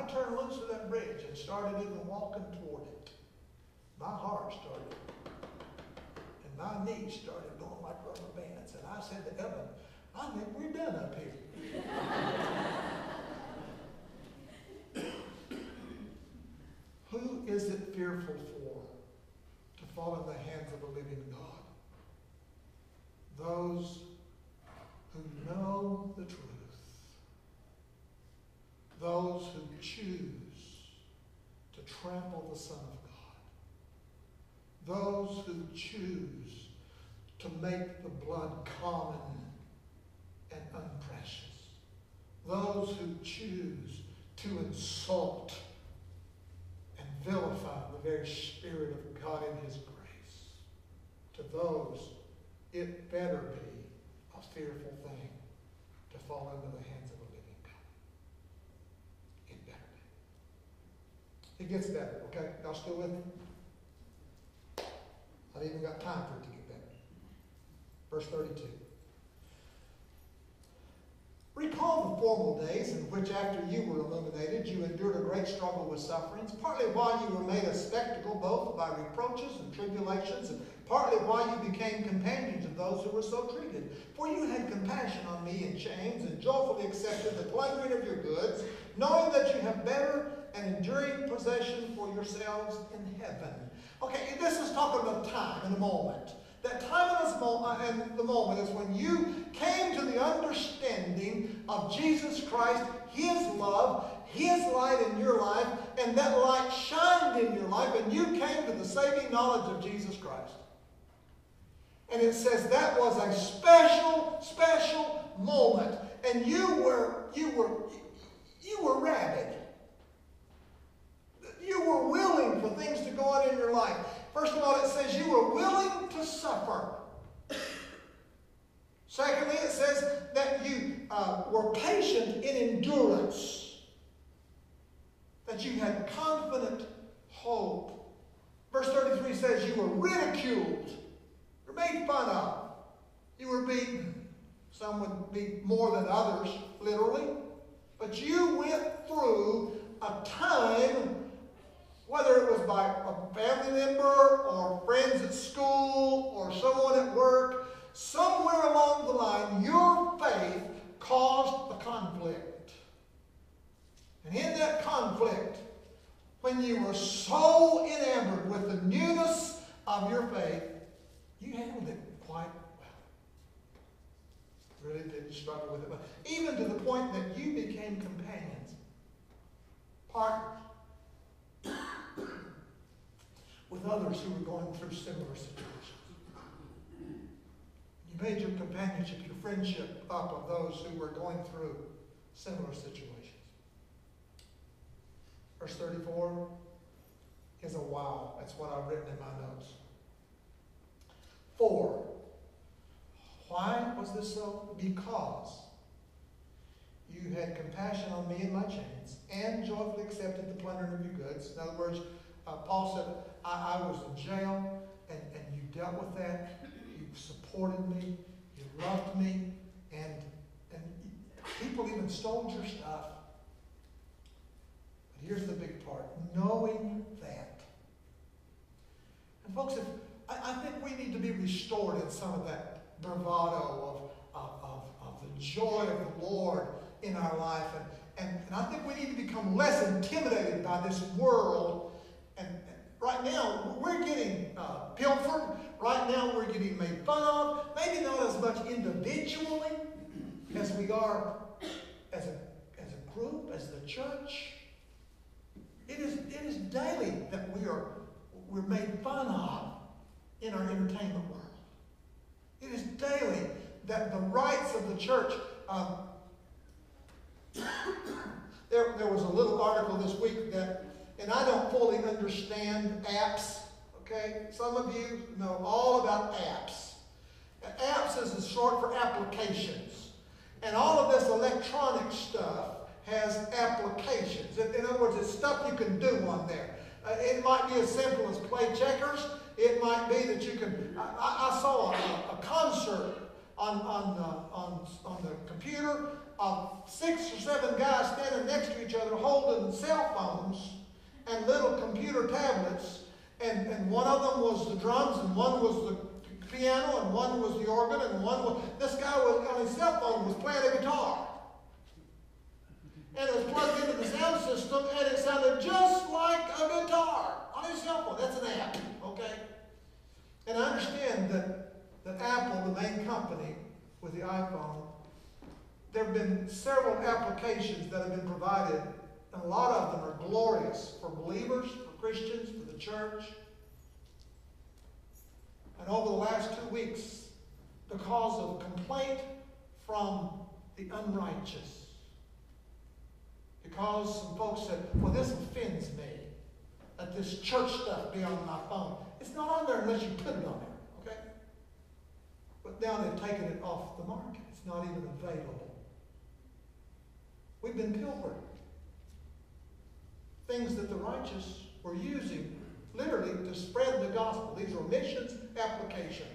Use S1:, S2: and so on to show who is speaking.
S1: I turned loose of that bridge and started even walking toward it, my heart started, and my knees started going like rubber bands. And I said to Ellen, I think we're done up here. Who is it fearful for to fall in the hands of a living God? Those who know the truth. Those who choose to trample the Son of God. Those who choose to make the blood common and unprecious. Those who choose to insult and vilify the very Spirit of God in His grace. To those, it better be a fearful thing to fall into the hands of a living God. It better be. It gets better, okay? Y'all still with me? I've even got time for it to get better. Verse 32. Recall the formal days in which after you were illuminated, you endured a great struggle with sufferings, partly while you were made a spectacle both by reproaches and tribulations, and partly while you became companions of those who were so treated. For you had compassion on me in chains, and joyfully accepted the plundering of your goods, knowing that you have better and enduring possession for yourselves in heaven. Okay, this is talking about time and a moment. That time and the moment is when you came to the understanding of Jesus Christ, His love, His light in your life, and that light shined in your life, and you came to the saving knowledge of Jesus Christ. And it says that was a special moment, and you were rabid. You were willing for things to go on in your life. First of all, it says you were willing to suffer. Secondly, it says that you were patient in endurance. That you had confident hope. Verse 33 says you were ridiculed. You were made fun of. You were beaten. Some would be more than others, literally. But you went through a time, whether it was by a family member or friends at school or someone at work, somewhere along the line, your faith caused a conflict. And in that conflict, when you were so enamored with the newness of your faith, you handled it quite well. Really didn't struggle with it. But even to the point that you became companions, partners, with others who were going through similar situations. You made your companionship, your friendship up of those who were going through similar situations. Verse 34 is a wow. That's what I've written in my notes. 4. Why was this so? Because you had compassion on me and my chains, and joyfully accepted the plundering of your goods. In other words, Paul said, I was in jail, and you dealt with that. You supported me. You loved me. And people even stole your stuff. But here's the big part. Knowing that. And folks, I think we need to be restored in some of that bravado of the joy of the Lord in our life. And I think we need to become less intimidated by this world. And right now, we're getting pilfered. Right now, we're getting made fun of. Maybe not as much individually as we are as a group, as the church. It is daily that we're made fun of in our entertainment world. It is daily that the rights of the church. There was a little article this week that, and I don't fully understand apps, okay? Some of you know all about apps. And apps is short for applications. And all of this electronic stuff has applications. In other words, it's stuff you can do on there. It might be as simple as play checkers. It might be that you can, I saw a concert on the computer of 6 or 7 guys standing next to each other holding cell phones and little computer tablets, and one of them was the drums, and one was the piano, and one was the organ, and one was, this guy was, on his cell phone was playing a guitar. And it was plugged into the sound system, and it sounded just like a guitar on his cell phone. That's an app, okay? And I understand that Apple, the main company with the iPhone, there have been several applications that have been provided, and a lot of them are glorious for believers, for Christians, for the church. And over the last 2 weeks, because of complaint from the unrighteous, because some folks said, well, this offends me, that this church stuff be on my phone. It's not on there unless you put it on there, okay? But now they've taken it off the market. It's not even available. We've been pilfering. Things that the righteous were using literally to spread the gospel. These are missions applications.